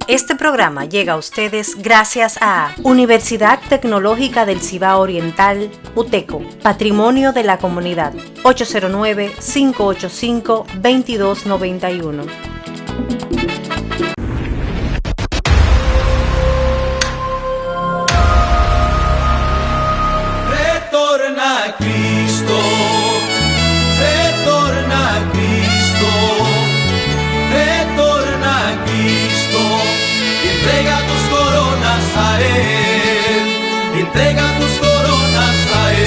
Este programa llega a ustedes gracias a Universidad Tecnológica del Cibao Oriental, UTECO, Patrimonio de la Comunidad, 809-585-2291. Retorna a Cristo, retorna a Cristo, retorna a Cristo, entrega tus coronas a Él, entrega tus coronas a Él.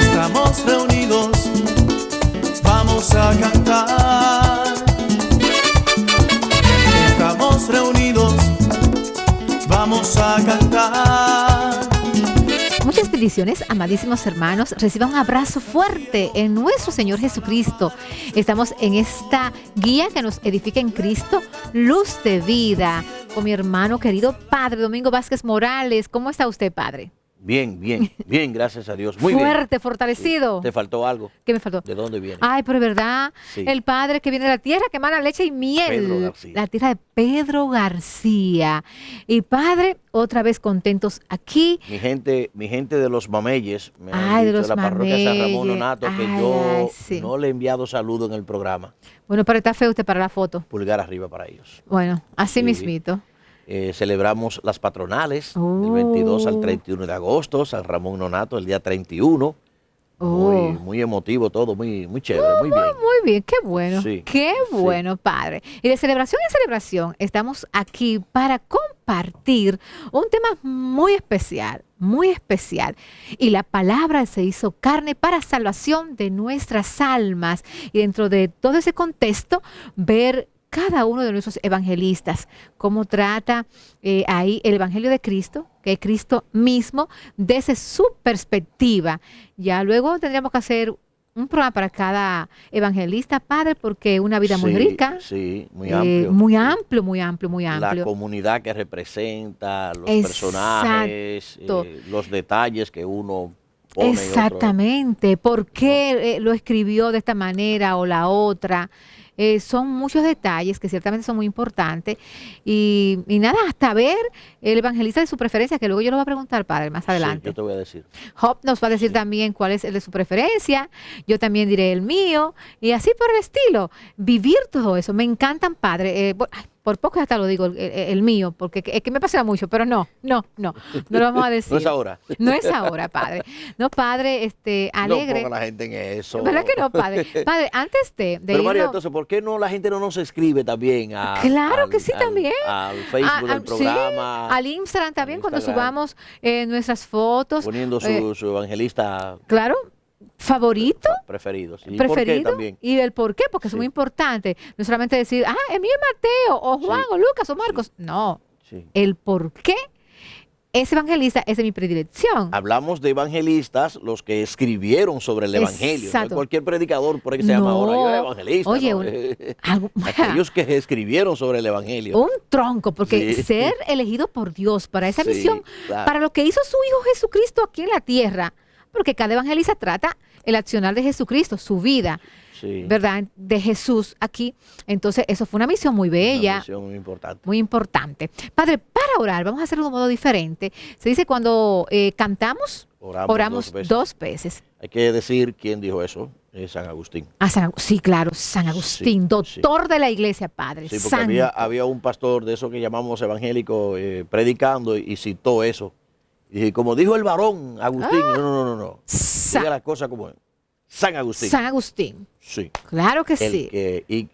Estamos reunidos, vamos a cantar. Estamos reunidos, vamos a cantar. Muchas bendiciones, amadísimos hermanos. Reciba un abrazo fuerte en nuestro Señor Jesucristo. Estamos en esta guía que nos edifica en Cristo, Luz de Vida, con mi hermano querido Padre Domingo Vázquez Morales. ¿Cómo está usted, Padre? Bien, gracias a Dios. Muy fuerte, bien. fortalecido. Sí. ¿Te faltó algo? ¿Qué me faltó? ¿De dónde viene? Ay, pero es verdad, Sí. el Padre que viene de la tierra que emana leche y miel. Pedro García. La tierra de Pedro García. Y Padre, otra vez contentos aquí. Mi gente de los Mameyes, me han Ay, de dicho los la parroquia San Ramón Mameyes. Nonato que Ay, yo sí. no le he enviado saludo en el programa. Bueno, pero está feo usted para la foto. Pulgar arriba para ellos. Bueno, así Sí. mismito. Celebramos las patronales Oh. del 22 al 31 de agosto, San Ramón Nonato el día 31. Oh. Muy emotivo todo, muy chévere, muy bien. Muy bien, qué bueno, Sí, qué bueno, Padre. Y de celebración en celebración estamos aquí para compartir un tema muy especial, muy especial. Y la palabra se hizo carne para salvación de nuestras almas. Y dentro de todo ese contexto, ver cada uno de nuestros evangelistas, cómo trata ahí el Evangelio de Cristo, que es Cristo mismo, desde su perspectiva. Ya luego tendríamos que hacer un programa para cada evangelista, Padre, porque una vida muy Sí, rica. Sí, muy amplio. Muy amplio, muy amplio, muy La amplio. comunidad que representa, los Exacto. personajes, los detalles que uno pone. Exactamente. ¿Por qué lo escribió de esta manera o la otra? Son muchos detalles que ciertamente son muy importantes. Y nada, hasta ver el evangelista de su preferencia, que luego yo lo voy a preguntar, Padre, más adelante. Sí, yo te voy a decir. Job nos va a decir también cuál es el de su preferencia, yo también diré el mío, y así por el estilo. Vivir todo eso. Me encantan, Padre. Por poco hasta lo digo, el mío, porque es que me pasa mucho, pero no lo vamos a decir. No es ahora. No es ahora, Padre. No, Padre, alegre. No ponga la gente en eso. ¿Verdad que no, Padre? Padre, antes de Pero María, irnos- entonces, ¿por qué no la gente no nos escribe también? Claro que sí, también. Al Facebook del programa. Sí, al Instagram también, al cuando Instagram, subamos nuestras fotos. Poniendo su evangelista Claro, favorito. preferido. ¿Y Preferido por qué también? y el por qué, porque es Sí. muy importante. No solamente decir, el mío es Mateo, o Juan, Sí. o Lucas, o Marcos. No, Sí. el por qué ese evangelista es de mi predilección. Hablamos de evangelistas, los que escribieron sobre el evangelio. No Exacto. es cualquier predicador por ahí que se llama ahora, yo era evangelista. Oye, ¿no? Aquellos que escribieron sobre el evangelio. un tronco, porque Sí. ser elegido por Dios para esa Sí, misión, claro. para lo que hizo su Hijo Jesucristo aquí en la tierra, porque cada evangelista trata el accionar de Jesucristo, su vida, Sí. ¿verdad? De Jesús aquí. Entonces, eso fue una misión muy bella. Una misión muy importante. Muy importante. Padre, para orar, vamos a hacerlo de un modo diferente. Se dice cuando cantamos, oramos dos veces. Hay que decir quién dijo eso, es San Agustín. Sí, claro, San Agustín, Sí, doctor de la iglesia, Padre. Sí, porque santo. había un pastor de eso que llamamos evangélico predicando y citó eso. Y como dijo el varón Agustín, no. Diga las cosas como es. San Agustín. San Agustín. Sí. Claro que El sí.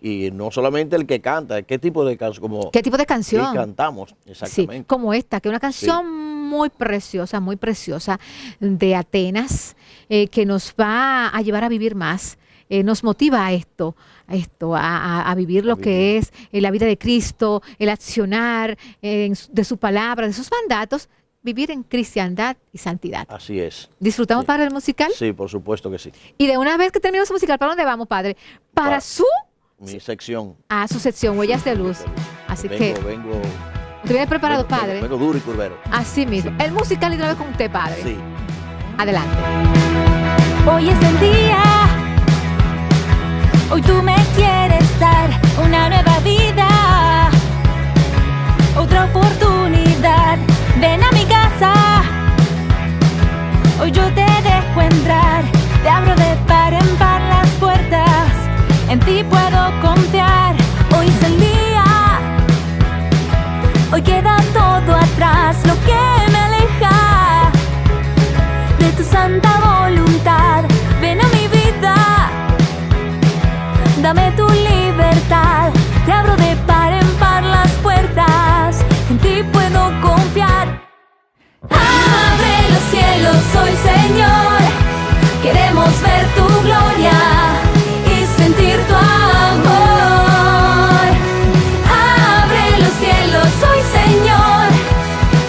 y no solamente el que canta, ¿qué tipo de canción? Como ¿Qué tipo de canción? que cantamos, exactamente. Sí, como esta, que es una canción muy preciosa de Atenas, que nos va a llevar a vivir más. Nos motiva a esto, a vivir lo que es la vida de Cristo, el accionar de su palabra, de sus mandatos, vivir en cristiandad y santidad. Así es. ¿Disfrutamos, Sí. Padre, del musical? Sí, por supuesto que sí. Y de una vez que terminemos el musical, ¿para dónde vamos, Padre? Para su mi sección. Ah, su sección, Huellas de Luz. Así que, Vengo. ¿te vienes preparado, padre? Vengo duro y curvero. Así mismo. Sí. El musical y otra vez con usted, padre. Sí. Adelante. Hoy es el día, hoy tú me quieres dar una nueva vida, otra oportunidad. Ven a mi casa, hoy yo te dejo entrar, te abro de par en par las puertas, en ti puedo confiar. Hoy es el día, hoy queda todo atrás, lo que me aleja de tu santa voluntad. Ven a mi vida, dame tu libertad, te abro de par en par las puertas, en ti puedo confiar. Abre los cielos hoy, Señor, queremos ver tu gloria y sentir tu amor. Abre los cielos hoy, Señor,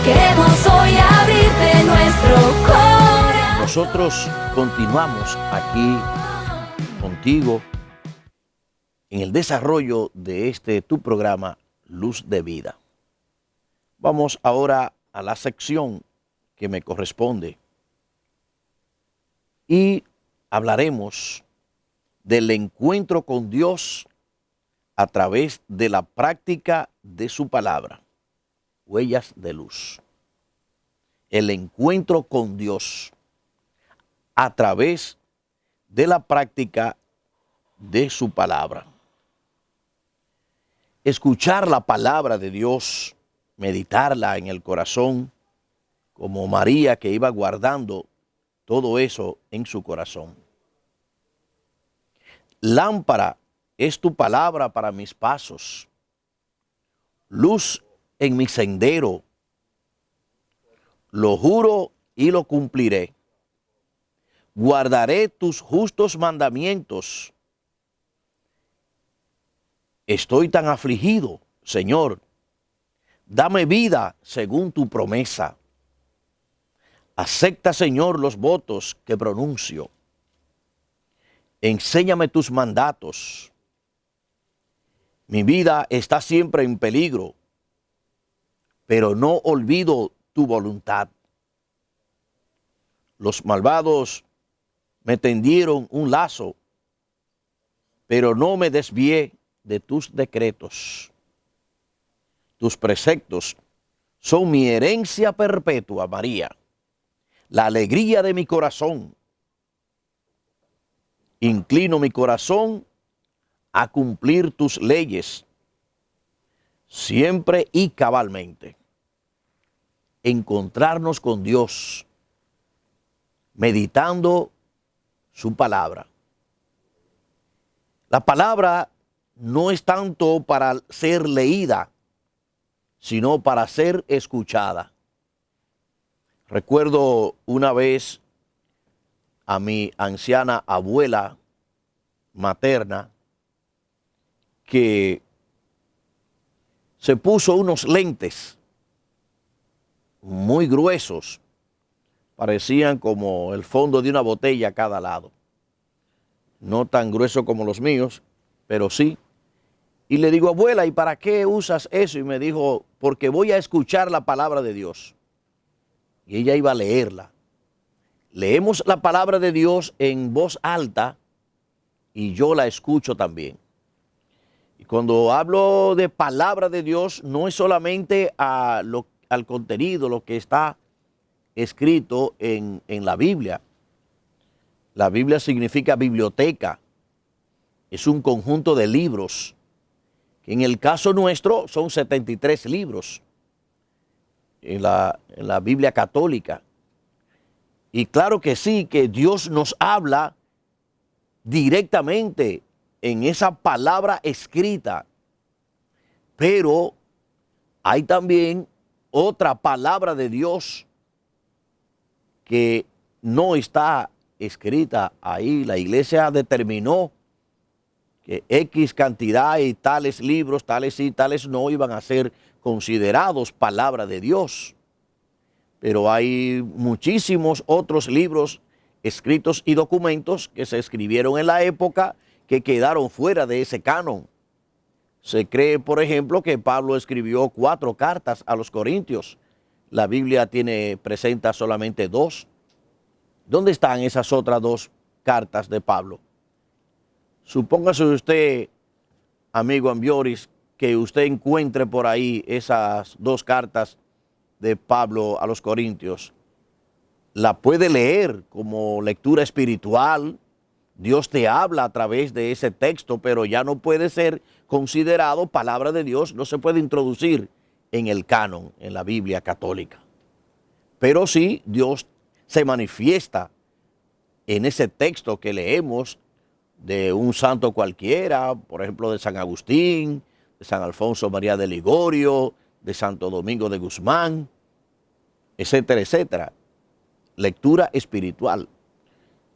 queremos hoy abrirte nuestro corazón. Nosotros continuamos aquí contigo en el desarrollo de tu programa Luz de Vida. Vamos ahora a la sección que me corresponde y hablaremos del encuentro con Dios a través de la práctica de su palabra, Huellas de Luz. El encuentro con Dios a través de la práctica de su palabra. Escuchar la palabra de Dios, meditarla en el corazón, como María que iba guardando todo eso en su corazón. Lámpara es tu palabra para mis pasos, luz en mi sendero. Lo juro y lo cumpliré. Guardaré tus justos mandamientos. Estoy tan afligido, Señor. Dame vida según tu promesa. Acepta, Señor, los votos que pronuncio. Enséñame tus mandatos. Mi vida está siempre en peligro, pero no olvido tu voluntad. Los malvados me tendieron un lazo, pero no me desvié de tus decretos. Tus preceptos son mi herencia perpetua, María, la alegría de mi corazón. Inclino mi corazón a cumplir tus leyes, siempre y cabalmente. Encontrarnos con Dios, meditando su palabra. La palabra no es tanto para ser leída, sino para ser escuchada. Recuerdo una vez a mi anciana abuela materna que se puso unos lentes muy gruesos, parecían como el fondo de una botella a cada lado. No tan grueso como los míos, pero sí. Y le digo, abuela, ¿y para qué usas eso? Y me dijo, porque voy a escuchar la palabra de Dios. Y ella iba a leerla. Leemos la palabra de Dios en voz alta y yo la escucho también. Y cuando hablo de palabra de Dios, no es solamente al contenido, lo que está escrito en la Biblia. La Biblia significa biblioteca. Es un conjunto de libros. En el caso nuestro son 73 libros en la Biblia católica. Y claro que sí, que Dios nos habla directamente en esa palabra escrita. Pero hay también otra palabra de Dios que no está escrita ahí. La iglesia determinó que X cantidad y tales libros, tales y tales no iban a ser considerados palabra de Dios. Pero hay muchísimos otros libros escritos y documentos que se escribieron en la época que quedaron fuera de ese canon. Se cree, por ejemplo, que Pablo escribió 4 cartas a los Corintios. La Biblia presenta solamente 2. ¿Dónde están esas otras 2 cartas de Pablo? Supóngase usted, amigo Ambioris, que usted encuentre por ahí esas 2 cartas de Pablo a los Corintios. La puede leer como lectura espiritual. Dios te habla a través de ese texto, pero ya no puede ser considerado palabra de Dios, no se puede introducir en el canon, en la Biblia católica. Pero sí, Dios se manifiesta en ese texto que leemos de un santo cualquiera, por ejemplo de San Agustín, de San Alfonso María de Ligorio, de Santo Domingo de Guzmán, etcétera, etcétera. Lectura espiritual.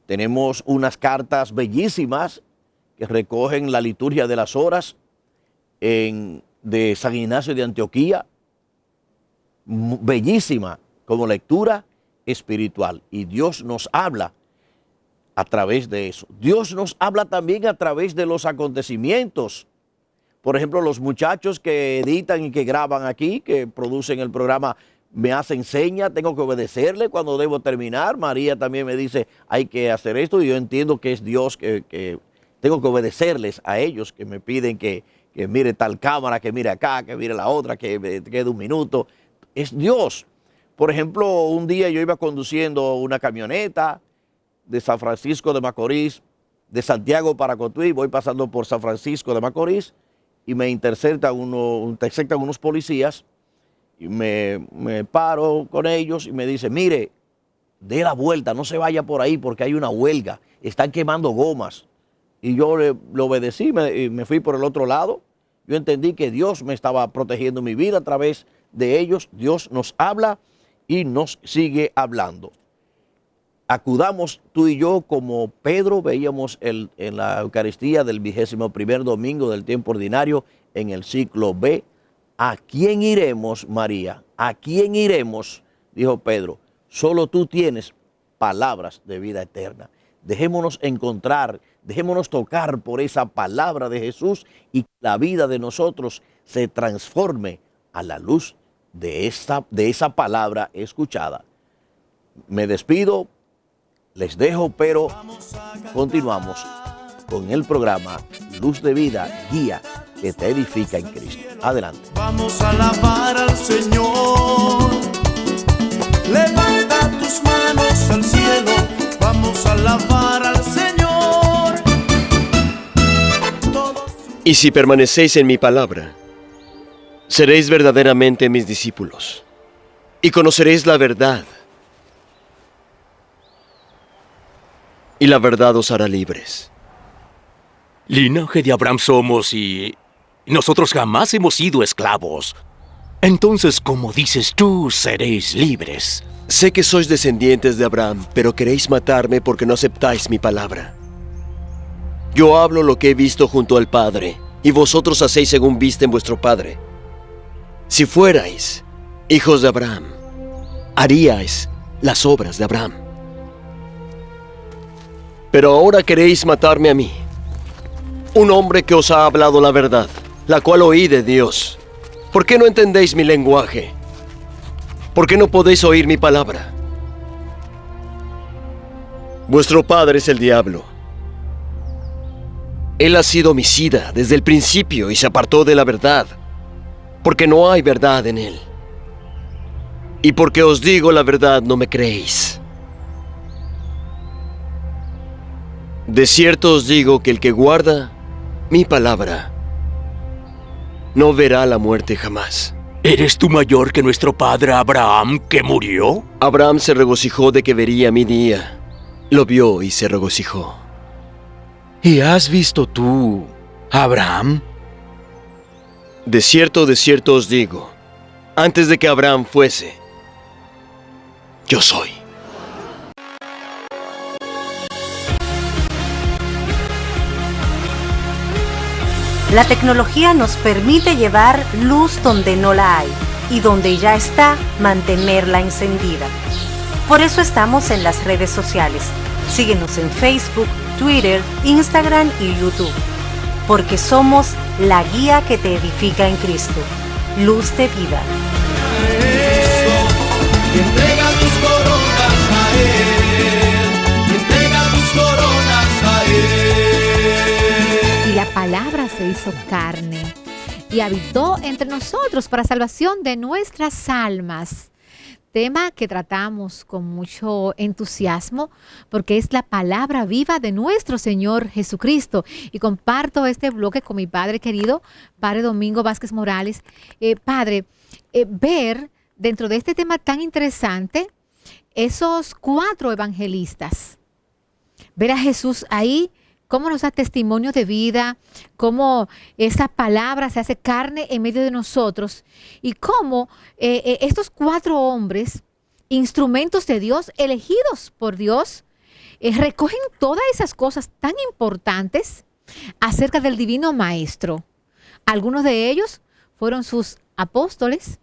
Tenemos unas cartas bellísimas que recogen la liturgia de las horas de San Ignacio de Antioquía. Bellísima como lectura espiritual. Y Dios nos habla a través de eso. Dios nos habla también a través de los acontecimientos. Por ejemplo, los muchachos que editan y que graban aquí, que producen el programa, me hacen señas, tengo que obedecerle cuando debo terminar. María también me dice, hay que hacer esto, y yo entiendo que es Dios, que tengo que obedecerles a ellos, que me piden que mire tal cámara, que mire acá, que mire la otra, que quede un minuto. Es Dios. Por ejemplo, un día yo iba conduciendo una camioneta de San Francisco de Macorís, de Santiago para Cotuí, voy pasando por San Francisco de Macorís y me interceptan unos policías. Y me paro con ellos y me dice, mire, dé la vuelta, no se vaya por ahí porque hay una huelga, están quemando gomas. Y yo le obedecí y me fui por el otro lado. Yo entendí que Dios me estaba protegiendo mi vida a través de ellos. Dios nos habla y nos sigue hablando. Acudamos tú y yo, como Pedro veíamos en la Eucaristía del 21º domingo del tiempo ordinario en el ciclo B. ¿A quién iremos, María? ¿A quién iremos? Dijo Pedro. Solo tú tienes palabras de vida eterna. Dejémonos encontrar, dejémonos tocar por esa palabra de Jesús y que la vida de nosotros se transforme a la luz de esa palabra escuchada. Me despido, les dejo, pero continuamos con el programa Luz de Vida, guía que te edifica en Cristo. Adelante. Vamos a alabar al Señor. Levanta tus manos al cielo. Vamos a alabar al Señor. Y si permanecéis en mi palabra, seréis verdaderamente mis discípulos, y conoceréis la verdad, y la verdad os hará libres. Linaje de Abraham somos y nosotros jamás hemos sido esclavos. Entonces, como dices tú, seréis libres. Sé que sois descendientes de Abraham, pero queréis matarme porque no aceptáis mi palabra. Yo hablo lo que he visto junto al Padre, y vosotros hacéis según viste en vuestro Padre. Si fuerais hijos de Abraham, haríais las obras de Abraham. Pero ahora queréis matarme a mí, un hombre que os ha hablado la verdad, la cual oí de Dios. ¿Por qué no entendéis mi lenguaje? ¿Por qué no podéis oír mi palabra? Vuestro padre es el diablo. Él ha sido homicida desde el principio y se apartó de la verdad, porque no hay verdad en él. Y porque os digo la verdad, no me creéis. De cierto os digo que el que guarda mi palabra no verá la muerte jamás. ¿Eres tú mayor que nuestro padre Abraham, que murió? Abraham se regocijó de que vería mi día. Lo vio y se regocijó. ¿Y has visto tú, Abraham? De cierto os digo, antes de que Abraham fuese, yo soy. La tecnología nos permite llevar luz donde no la hay y donde ya está, mantenerla encendida. Por eso estamos en las redes sociales, Síguenos en Facebook, Twitter, Instagram y YouTube. Porque somos la guía que te edifica en Cristo. Luz de vida. Y entrega tus coronas a Él. Y entrega tus coronas a Él. Y la palabra se hizo carne y habitó entre nosotros para salvación de nuestras almas. Tema que tratamos con mucho entusiasmo porque es la palabra viva de nuestro Señor Jesucristo. Y comparto este bloque con mi padre querido, Padre Domingo Vázquez Morales. Padre, ver dentro de este tema tan interesante esos 4 evangelistas, ver a Jesús ahí, cómo nos da testimonio de vida, cómo esa palabra se hace carne en medio de nosotros y cómo estos 4 hombres, instrumentos de Dios, elegidos por Dios, recogen todas esas cosas tan importantes acerca del Divino Maestro. Algunos de ellos fueron sus apóstoles,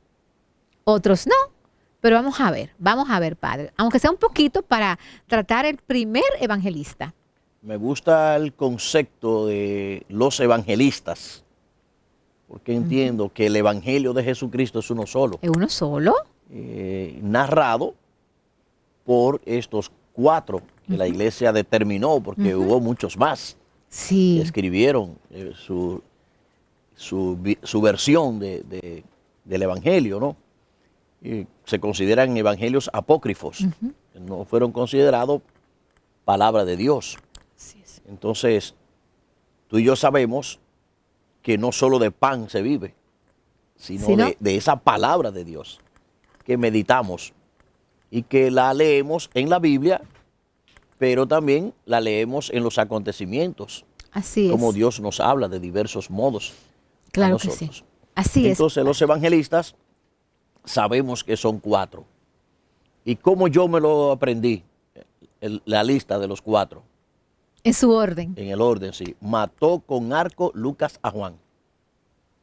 otros no. Pero vamos a ver, Padre, aunque sea un poquito para tratar el primer evangelista. Me gusta el concepto de los evangelistas, porque entiendo que el evangelio de Jesucristo es uno solo. ¿Es uno solo? Narrado por estos 4 que la iglesia determinó, porque hubo muchos más Sí. que escribieron su versión del evangelio, ¿no? Y se consideran evangelios apócrifos, no fueron considerados palabra de Dios. Así es. Entonces, tú y yo sabemos que no solo de pan se vive, sino de esa palabra de Dios que meditamos y que la leemos en la Biblia, pero también la leemos en los acontecimientos. Así es. Como Dios nos habla de diversos modos. Claro que sí. Así Entonces, los evangelistas sabemos que son 4. ¿Y cómo yo me lo aprendí? La lista de los 4. En su orden. En el orden, sí. Mató con arco Lucas a Juan.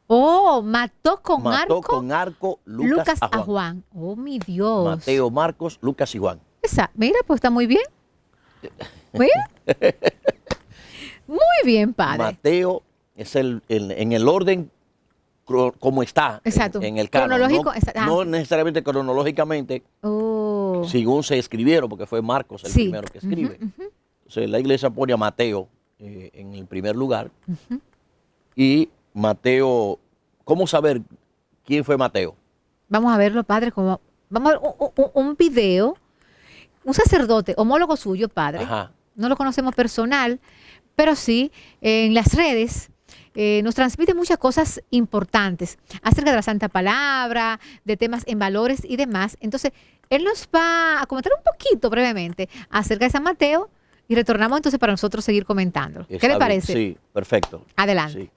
Oh, mató con arco Lucas a Juan. Oh, mi Dios. Mateo, Marcos, Lucas y Juan. Mira, pues está muy bien. Muy bien. Muy bien, Padre. Mateo es en el orden como está. Exacto. En el canon. Cronológico. No necesariamente cronológicamente, según se escribieron, porque fue Marcos el primero que escribe. Entonces la iglesia pone a Mateo en el primer lugar. Y Mateo, ¿cómo saber quién fue Mateo? Vamos a verlo, Padre, vamos a ver un video. Un sacerdote, homólogo suyo, Padre. Ajá. No lo conocemos personal, pero sí en las redes nos transmite muchas cosas importantes acerca de la Santa Palabra, de temas en valores y demás. Entonces, él nos va a comentar un poquito brevemente acerca de San Mateo y retornamos entonces para nosotros seguir comentando. ¿Qué le parece? Sí, perfecto. Adelante. Sí.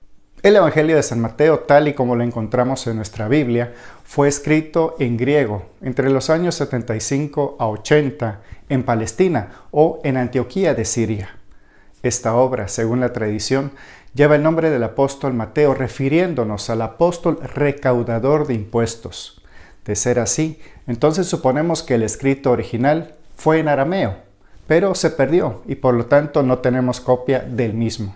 El Evangelio de San Mateo, tal y como lo encontramos en nuestra Biblia, fue escrito en griego entre los años 75 a 80 en Palestina o en Antioquía de Siria. Esta obra, según la tradición, lleva el nombre del apóstol Mateo, refiriéndonos al apóstol recaudador de impuestos. De ser así, entonces suponemos que el escrito original fue en arameo, pero se perdió y por lo tanto no tenemos copia del mismo.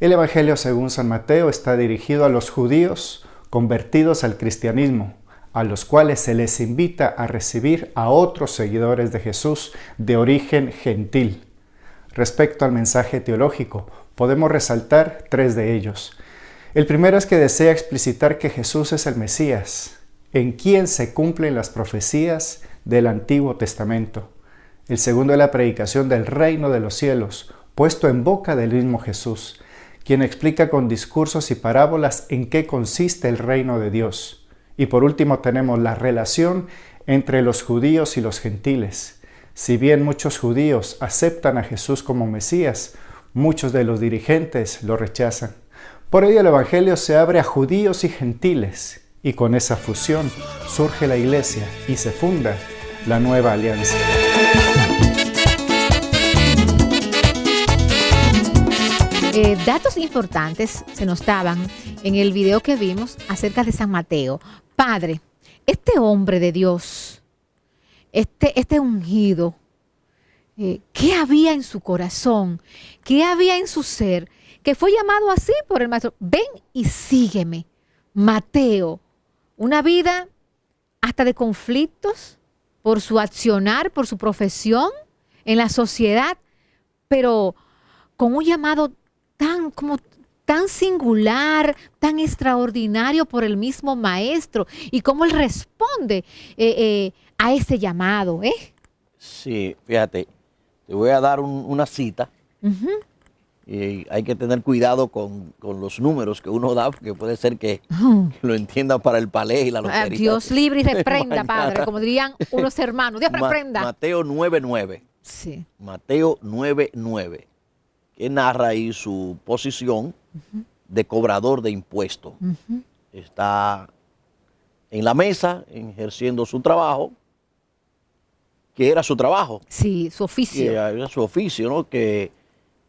El Evangelio según San Mateo está dirigido a los judíos convertidos al cristianismo, a los cuales se les invita a recibir a otros seguidores de Jesús de origen gentil. Respecto al mensaje teológico, podemos resaltar 3 de ellos. El primero es que desea explicitar que Jesús es el Mesías, en quien se cumplen las profecías del Antiguo Testamento. El segundo es la predicación del reino de los cielos, puesto en boca del mismo Jesús, quien explica con discursos y parábolas en qué consiste el reino de Dios. Y por último tenemos la relación entre los judíos y los gentiles. Si bien muchos judíos aceptan a Jesús como Mesías, muchos de los dirigentes lo rechazan. Por ello el Evangelio se abre a judíos y gentiles, y con esa fusión surge la Iglesia y se funda la nueva alianza. Datos importantes se nos daban en el video que vimos acerca de San Mateo. Padre, este hombre de Dios, este ungido, qué había en su corazón, qué había en su ser, que fue llamado así por el maestro. Ven y sígueme. Mateo, una vida hasta de conflictos por su accionar, por su profesión en la sociedad, pero con un llamado tan singular, tan extraordinario por el mismo maestro, y cómo él responde a ese llamado. Sí, fíjate, te voy a dar una cita. Ujú. Y hay que tener cuidado con los números que uno da, porque puede ser que lo entiendan para el palé y la lotería. Dios libre y reprenda, Mañana. Padre, como dirían unos hermanos. Dios reprenda. Mateo 9:9. Sí. Mateo 9:9, que narra ahí su posición de cobrador de impuestos. Está en la mesa ejerciendo su trabajo, que era su trabajo. Sí, su Que oficio. era su oficio, ¿no? Que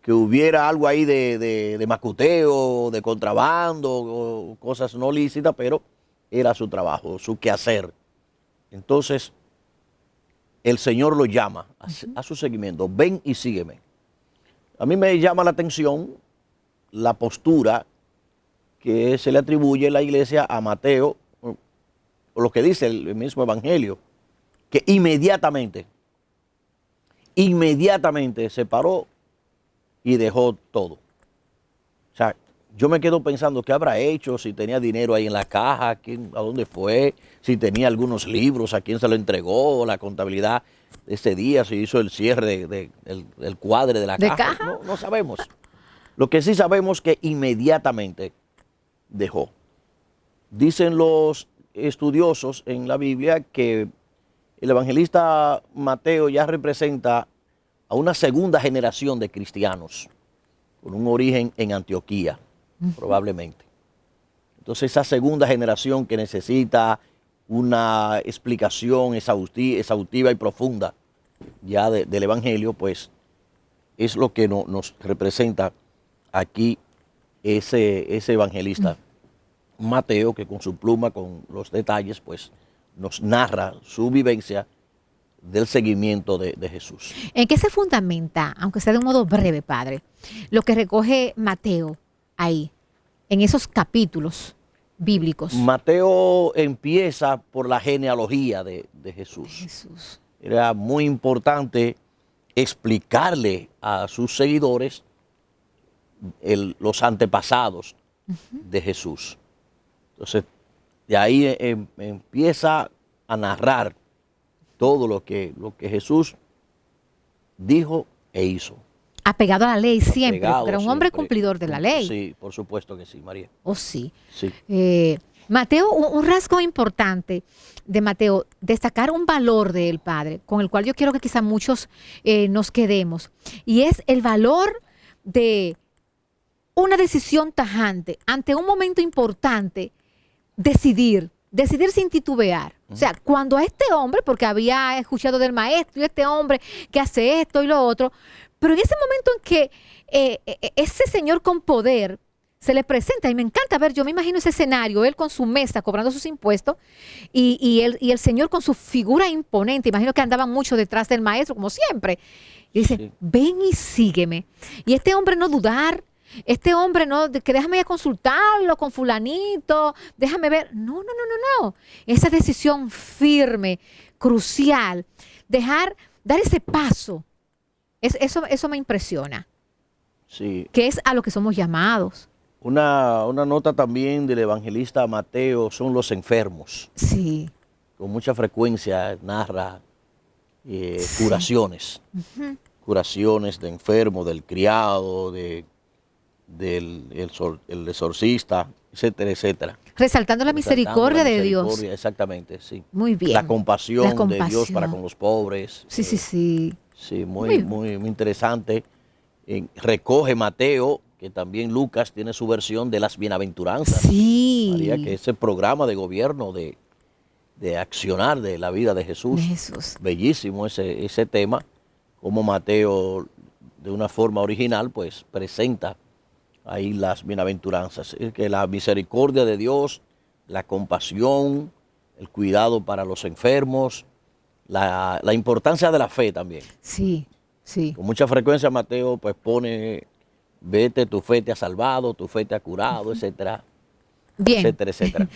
hubiera algo ahí de macuteo, de contrabando, o cosas no lícitas, pero era su trabajo, su quehacer. Entonces, el Señor lo llama a su seguimiento. Ven y sígueme. A mí me llama la atención la postura que se le atribuye en la iglesia a Mateo, o lo que dice el mismo Evangelio, que inmediatamente se paró y dejó todo. O sea, yo me quedo pensando qué habrá hecho, si tenía dinero ahí en la caja, a dónde fue, si tenía algunos libros, a quién se lo entregó, la contabilidad de ese día, si hizo el cierre del cuadre de la caja. No sabemos. Lo que sí sabemos es que inmediatamente dejó. Dicen los estudiosos en la Biblia que el evangelista Mateo ya representa a una segunda generación de cristianos, con un origen en Antioquía, probablemente. Entonces esa segunda generación que necesita una explicación exhaustiva y profunda ya del Evangelio, pues es lo que nos representa aquí ese evangelista Mateo, que con su pluma, con los detalles, pues nos narra su vivencia del seguimiento de Jesús. ¿En qué se fundamenta, aunque sea de un modo breve, Padre, lo que recoge Mateo ahí, en esos capítulos bíblicos? Mateo empieza por la genealogía de Jesús. Era muy importante explicarle a sus seguidores los antepasados de Jesús. Entonces, de ahí empieza a narrar todo lo que Jesús dijo e hizo. Apegado a la ley siempre, Apegado porque era un hombre siempre. cumplidor de la ley. Sí, por supuesto que sí, María. Oh, sí. Sí. Mateo, un rasgo importante de Mateo, destacar un valor del Padre, con el cual yo quiero que quizá muchos nos quedemos, y es el valor de una decisión tajante ante un momento importante, decidir sin titubear. O sea, cuando a este hombre, porque había escuchado del maestro, y este hombre que hace esto y lo otro, pero en ese momento en que ese señor con poder se le presenta, y me encanta ver, yo me imagino ese escenario, él con su mesa cobrando sus impuestos, y el señor con su figura imponente, imagino que andaban mucho detrás del maestro, como siempre, y dice, Sí. ven y sígueme. Y este hombre no dudar, este hombre no, que déjame ya consultarlo con fulanito, déjame ver. No. Esa decisión firme, crucial, dar ese paso, eso me impresiona, Sí. que es a lo que somos llamados. Una nota también del evangelista Mateo son los enfermos. Sí. Con mucha frecuencia narra curaciones. Curaciones de enfermos, del criado, del exorcista, etcétera, etcétera. Resaltando la misericordia de Dios. Misericordia, exactamente, sí. Muy bien. La compasión, La de Dios para compasión. con los pobres. Sí. Sí, Muy- muy interesante. Recoge Mateo, que también Lucas tiene su versión de las bienaventuranzas. Sí. María, que ese programa de gobierno de accionar de la vida de Jesús. De Jesús. Bellísimo ese tema, como Mateo de una forma original pues presenta ahí las bienaventuranzas. Es que la misericordia de Dios, la compasión, el cuidado para los enfermos, la importancia de la fe también. Sí. Sí. Con mucha frecuencia Mateo pues pone, vete, tu fe te ha salvado, tu fe te ha curado, etcétera, Bien. etcétera, etcétera.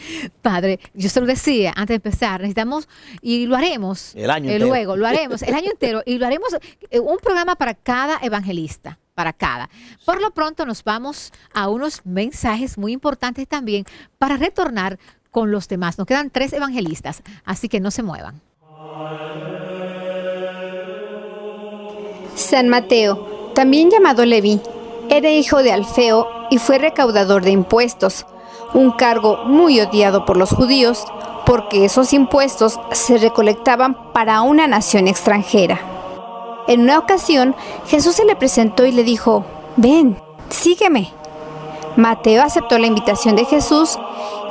Padre, yo se lo decía antes de empezar, necesitamos, y lo haremos El año entero. luego, lo haremos el año entero, y lo haremos un programa para cada evangelista, para cada. Por lo pronto nos vamos a unos mensajes muy importantes también para retornar con los demás. Nos quedan 3 evangelistas, así que no se muevan. San Mateo, también llamado Leví, era hijo de Alfeo y fue recaudador de impuestos, un cargo muy odiado por los judíos porque esos impuestos se recolectaban para una nación extranjera. En una ocasión, Jesús se le presentó y le dijo, ven, sígueme. Mateo aceptó la invitación de Jesús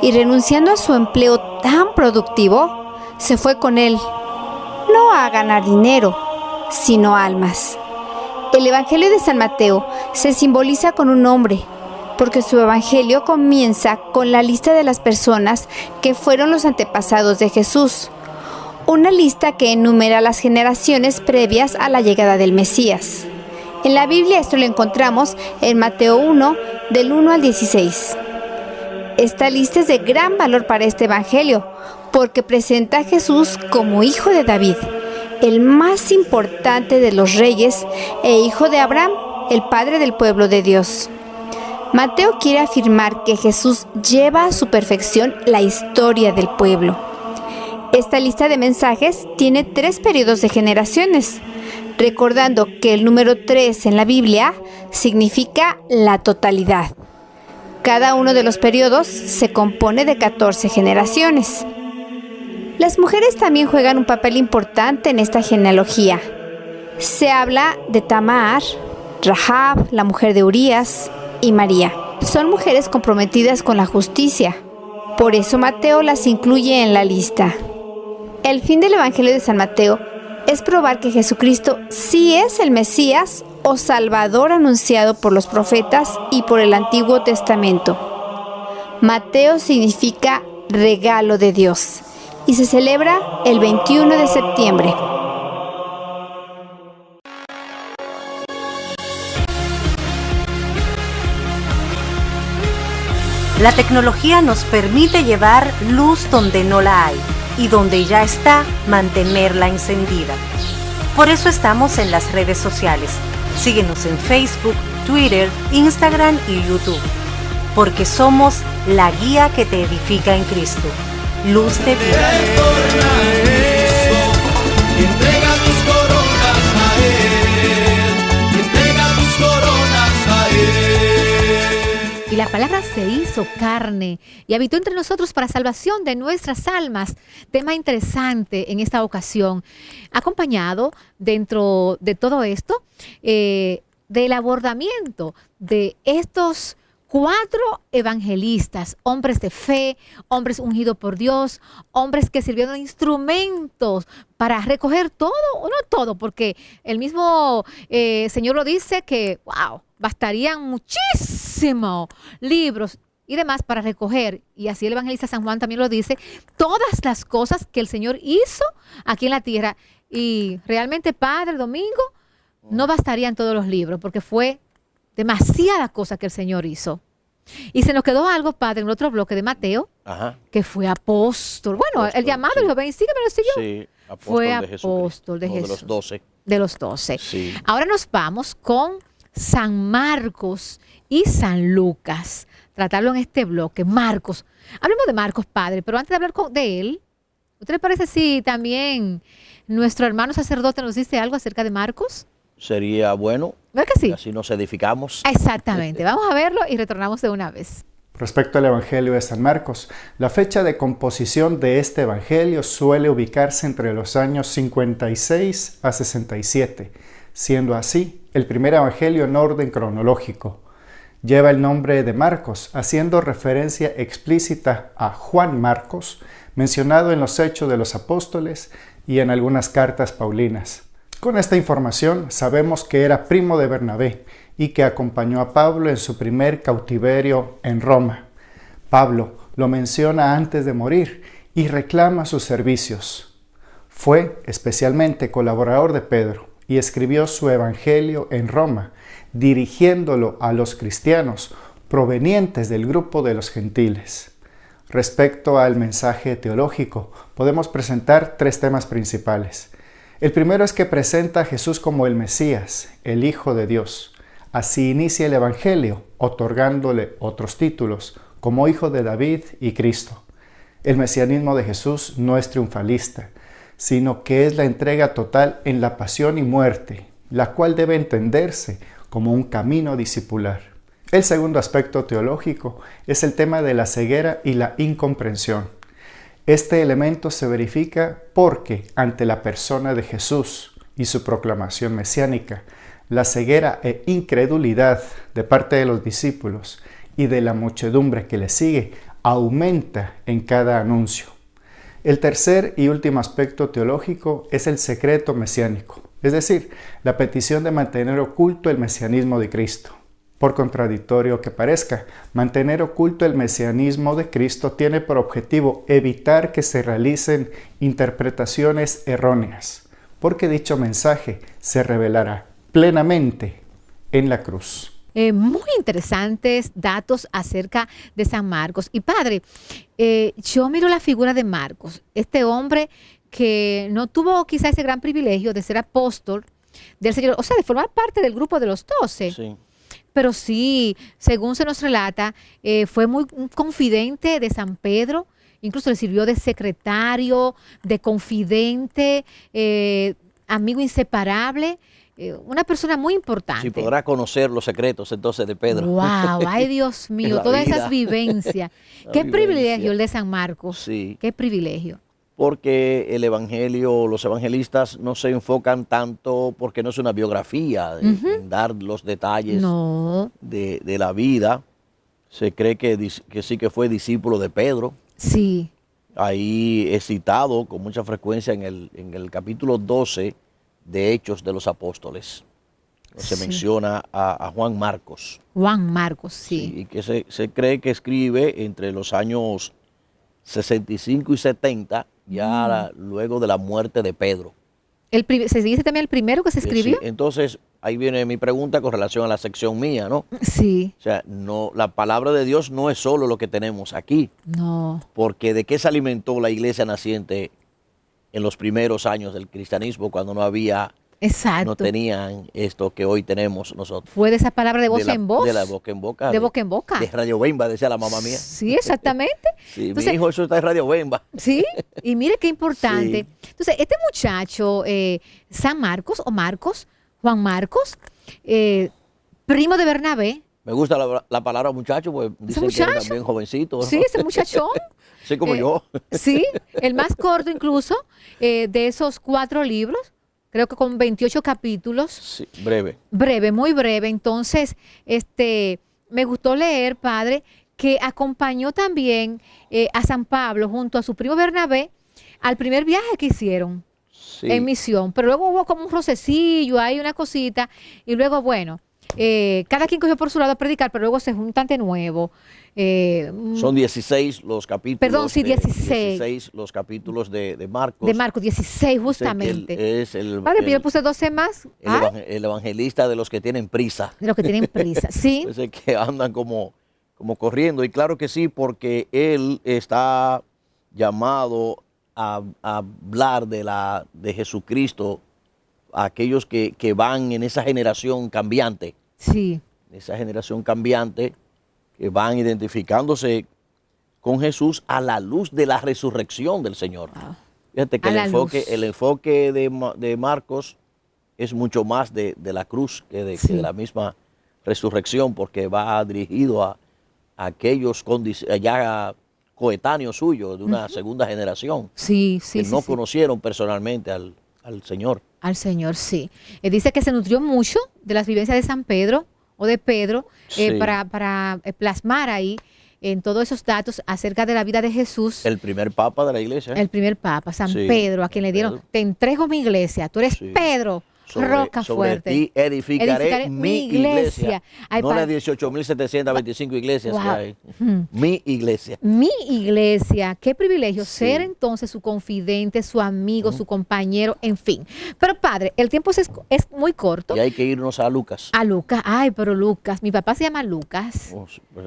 y renunciando a su empleo tan productivo, se fue con él, no a ganar dinero, sino almas. El Evangelio de San Mateo se simboliza con un hombre, porque su Evangelio comienza con la lista de las personas que fueron los antepasados de Jesús, una lista que enumera las generaciones previas a la llegada del Mesías. En la Biblia esto lo encontramos en Mateo 1, del 1 al 16. Esta lista es de gran valor para este Evangelio, porque presenta a Jesús como hijo de David, el más importante de los reyes, e hijo de Abraham, el padre del pueblo de Dios. Mateo quiere afirmar que Jesús lleva a su perfección la historia del pueblo. Esta lista de mensajes tiene 3 periodos de generaciones, recordando que el número 3 en la Biblia significa la totalidad. Cada uno de los periodos se compone de 14 generaciones. Las mujeres también juegan un papel importante en esta genealogía. Se habla de Tamar, Rahab, la mujer de Urías, y María. Son mujeres comprometidas con la justicia. Por eso Mateo las incluye en la lista. El fin del Evangelio de San Mateo es probar que Jesucristo sí es el Mesías o Salvador anunciado por los profetas y por el Antiguo Testamento. Mateo significa regalo de Dios y se celebra el 21 de septiembre. La tecnología nos permite llevar luz donde no la hay y donde ya está, mantenerla encendida. Por eso estamos en las redes sociales. Síguenos en Facebook, Twitter, Instagram y YouTube. Porque somos la guía que te edifica en Cristo. Luz de vida. Retorna a Cristo, entrega tus coronas a Él, entrega tus coronas a Él. Y la palabra se hizo carne y habitó entre nosotros para salvación de nuestras almas. Tema interesante en esta ocasión, acompañado dentro de todo esto del abordamiento de estos 4 evangelistas, hombres de fe, hombres ungidos por Dios, hombres que sirvieron de instrumentos para recoger todo, o no todo, porque el mismo Señor lo dice que, wow, bastarían muchísimos libros y demás para recoger, y así el evangelista San Juan también lo dice, todas las cosas que el Señor hizo aquí en la tierra. Y realmente, Padre, Domingo, no bastarían todos los libros, porque fue demasiada cosa que el Señor hizo. Y se nos quedó algo, Padre, en el otro bloque de Mateo, Ajá. que fue apóstol. Bueno, Apóstol, el llamado, sí. dijo, ven, sígueme, lo siguió. Sí, apóstol Fue de apóstol de Jesucristo, Jesús. de los 12. De los 12. Sí. Ahora nos vamos con San Marcos y San Lucas. Tratarlo en este bloque. Marcos. Hablemos de Marcos, Padre, pero antes de hablar de él, ¿usted le parece si también nuestro hermano sacerdote nos dice algo acerca de Marcos? Sería bueno. ¿Verdad que sí? Así nos edificamos. Exactamente. Vamos a verlo y retornamos de una vez. Respecto al Evangelio de San Marcos, la fecha de composición de este Evangelio suele ubicarse entre los años 56 a 67, siendo así el primer Evangelio en orden cronológico. Lleva el nombre de Marcos, haciendo referencia explícita a Juan Marcos, mencionado en los Hechos de los Apóstoles y en algunas cartas paulinas. Con esta información sabemos que era primo de Bernabé y que acompañó a Pablo en su primer cautiverio en Roma. Pablo lo menciona antes de morir y reclama sus servicios. Fue especialmente colaborador de Pedro y escribió su evangelio en Roma, dirigiéndolo a los cristianos provenientes del grupo de los gentiles. Respecto al mensaje teológico, podemos presentar 3 temas principales. El primero es que presenta a Jesús como el Mesías, el Hijo de Dios. Así inicia el Evangelio, otorgándole otros títulos, como Hijo de David y Cristo. El mesianismo de Jesús no es triunfalista, sino que es la entrega total en la pasión y muerte, la cual debe entenderse como un camino discipular. El segundo aspecto teológico es el tema de la ceguera y la incomprensión. Este elemento se verifica porque, ante la persona de Jesús y su proclamación mesiánica, la ceguera e incredulidad de parte de los discípulos y de la muchedumbre que le sigue aumenta en cada anuncio. El tercer y último aspecto teológico es el secreto mesiánico, es decir, la petición de mantener oculto el mesianismo de Cristo. Por contradictorio que parezca, mantener oculto el mesianismo de Cristo tiene por objetivo evitar que se realicen interpretaciones erróneas, porque dicho mensaje se revelará plenamente en la cruz. Muy interesantes datos acerca de San Marcos. Y padre, yo miro la figura de Marcos, este hombre que no tuvo quizá ese gran privilegio de ser apóstol del Señor, o sea, de formar parte del grupo de los 12. Sí. Pero sí, según se nos relata, fue muy un confidente de San Pedro, incluso le sirvió de secretario, de confidente, amigo inseparable, una persona muy importante. Sí, podrá conocer los secretos entonces de Pedro. ¡Wow! ¡Ay, Dios mío! La Todas vida. esas vivencias. La ¡Qué vivencia. privilegio el de San Marcos! Sí. ¡Qué privilegio! Porque el evangelio, los evangelistas no se enfocan tanto porque no es una biografía en dar los detalles No, de la vida. Se cree que sí que fue discípulo de Pedro. sí, Ahí es citado con mucha frecuencia en el capítulo 12 de Hechos de los Apóstoles. Se Sí. menciona a Juan Marcos. Juan Marcos, sí. Y que se cree que escribe entre los años 65 y 70, ya luego de la muerte de Pedro. ¿Se dice también el primero que se escribió? Sí, entonces, ahí viene mi pregunta con relación a la sección mía, ¿no? Sí, O sea, no, la palabra de Dios no es solo lo que tenemos aquí, no, porque ¿de qué se alimentó la iglesia naciente en los primeros años del cristianismo cuando no exacto. tenían esto que hoy tenemos nosotros? Fue de esa palabra de voz la, en voz. De la boca en boca. De boca en boca. De Radio Bemba, decía la mamá mía. Sí, exactamente. Sí, Entonces, mi hijo, eso está en Radio Bemba. sí, y mire qué importante. Sí. Entonces, este muchacho, San Marcos o Marcos, Juan Marcos, primo de Bernabé. Me gusta la palabra muchacho, pues dicen que era muchacho? también jovencito, ¿no? Sí, ese muchachón. Así como yo. Sí, el más corto incluso de esos 4 libros, creo que con 28 capítulos. Sí, breve. Breve, muy breve. Entonces, me gustó leer, padre, que acompañó también a San Pablo junto a su primo Bernabé al primer viaje que hicieron Sí. en misión. Pero luego hubo como un rocecillo, hay una cosita, y luego, bueno, cada quien cogió por su lado a predicar, pero luego se juntan de nuevo. Son 16 los capítulos. Perdón, sí, 16. 16 los capítulos de Marcos. De Marcos, 16 Dice que justamente. él es el, Padre, pero yo el- puse 12 más. el Ay, el evangelista de los que tienen prisa. de los que tienen prisa. Sí, Ese que andan como corriendo. Y claro que sí, porque él está llamado a hablar de Jesucristo a aquellos que van en esa generación cambiante. sí. Esa generación cambiante que van identificándose con Jesús a la luz de la resurrección del Señor. Fíjate que A la el enfoque de Marcos es mucho más de la cruz que de la misma resurrección, porque va dirigido a aquellos ya coetáneos suyos de una segunda generación Sí, sí, que sí, no sí. conocieron personalmente al Señor. Al Señor, sí. Dice que se nutrió mucho de las vivencias de San Pedro o de Pedro Sí. para plasmar ahí en todos esos datos acerca de la vida de Jesús. El primer papa de la iglesia. El primer papa, San Sí, Pedro, a quien le dieron, Pedro. te entrego mi iglesia, tú eres Sí. Pedro, roca sobre fuerte. ti edificaré, Edificaré mi iglesia. Ay, No padre. las 18.725 iglesias que Wow. hay. Mi iglesia. Mi iglesia, qué privilegio Sí. ser entonces su confidente, su amigo, su compañero, en fin. Pero padre, el tiempo es muy corto. Y hay que irnos a Lucas. A Lucas, ay, pero Lucas, mi papá se llama Lucas.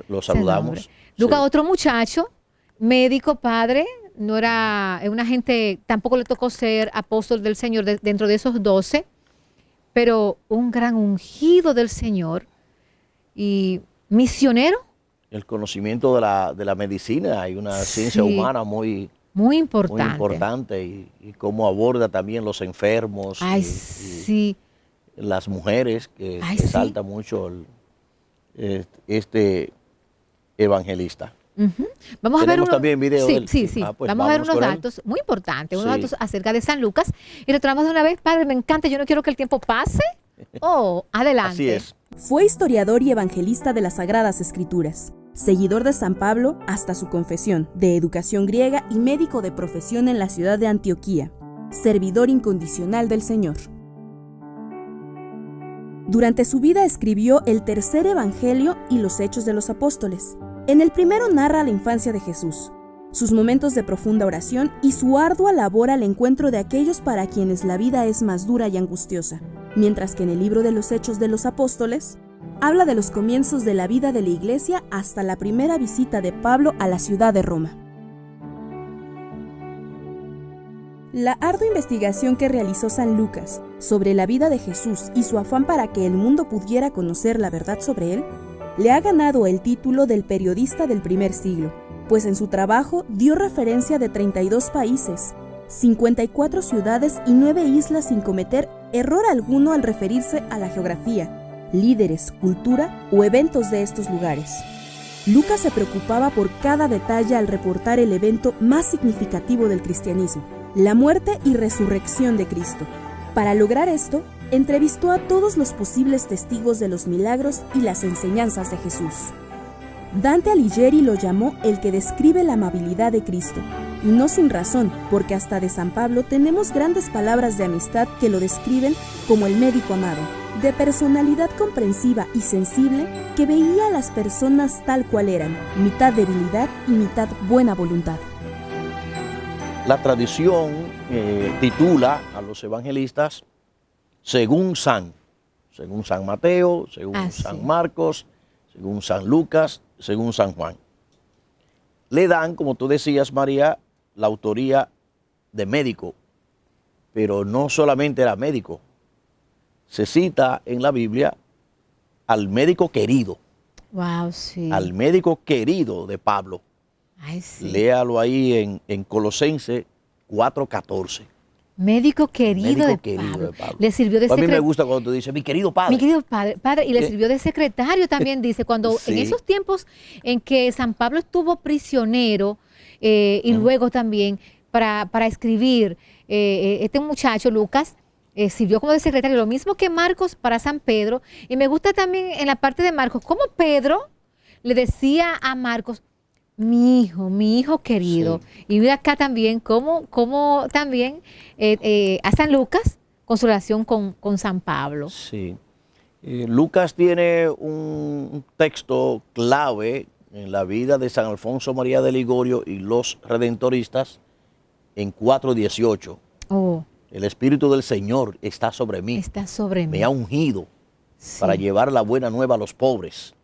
Lo ese saludamos. nombre. Lucas, Sí. otro muchacho, médico, padre, no era una gente, tampoco le tocó ser apóstol del Señor dentro de esos 12, pero un gran ungido del Señor y misionero El conocimiento de la medicina, hay una ciencia Sí. humana muy muy importante. muy importante y cómo aborda también los enfermos Ay, y sí. las mujeres, que Ay, sí. resalta mucho este evangelista. Ujú. Vamos a ver Tenemos también video sí, de él. sí, sí. Ah, pues Vamos a ver vámonos unos con él. datos muy importantes, unos Sí. datos acerca de San Lucas. Y retomamos de una vez, padre, me encanta, yo no quiero que el tiempo pase. Oh, adelante. Así es. Fue historiador y evangelista de las Sagradas Escrituras, seguidor de San Pablo hasta su confesión, de educación griega y médico de profesión en la ciudad de Antioquía, servidor incondicional del Señor. Durante su vida escribió el tercer Evangelio y los Hechos de los Apóstoles. En el primero narra la infancia de Jesús, sus momentos de profunda oración y su ardua labor al encuentro de aquellos para quienes la vida es más dura y angustiosa, mientras que en el libro de los Hechos de los Apóstoles habla de los comienzos de la vida de la Iglesia hasta la primera visita de Pablo a la ciudad de Roma. La ardua investigación que realizó San Lucas sobre la vida de Jesús y su afán para que el mundo pudiera conocer la verdad sobre él, le ha ganado el título del periodista del primer siglo, pues en su trabajo dio referencia de 32 países, 54 ciudades y 9 islas sin cometer error alguno al referirse a la geografía, líderes, cultura o eventos de estos lugares. Lucas se preocupaba por cada detalle al reportar el evento más significativo del cristianismo, la muerte y resurrección de Cristo. Para lograr esto, entrevistó a todos los posibles testigos de los milagros y las enseñanzas de Jesús. Dante Alighieri lo llamó el que describe la amabilidad de Cristo, y no sin razón, porque hasta de San Pablo tenemos grandes palabras de amistad que lo describen como el médico amado, de personalidad comprensiva y sensible que veía a las personas tal cual eran, mitad debilidad y mitad buena voluntad. La tradición titula a los evangelistas según San Mateo, según San sí. Marcos, según San Lucas, según San Juan. Le dan, como tú decías, María, la autoría de médico, pero no solamente era médico. Se cita en la Biblia al médico querido, Wow, sí. al médico querido de Pablo. Ay, sí. Léalo ahí en Colosenses 4:14. Médico querido, Médico de, querido Pablo. de Pablo. Le sirvió de A mí me secretario. gusta cuando tú dices, mi querido padre. Mi querido padre, y le ¿Qué? sirvió de secretario también, dice, cuando en Sí. esos tiempos en que San Pablo estuvo prisionero y luego también para escribir, este muchacho, Lucas, sirvió como de secretario, lo mismo que Marcos para San Pedro, y me gusta también en la parte de Marcos, cómo Pedro le decía a Marcos, mi hijo querido. Sí. Y mira acá también cómo también a San Lucas con su relación con San Pablo. Sí. Lucas tiene un texto clave en la vida de San Alfonso María de Ligorio y los redentoristas en 4:18. Oh, El Espíritu del Señor está sobre mí. está sobre mí. Me ha ungido Sí. para llevar la buena nueva a los pobres.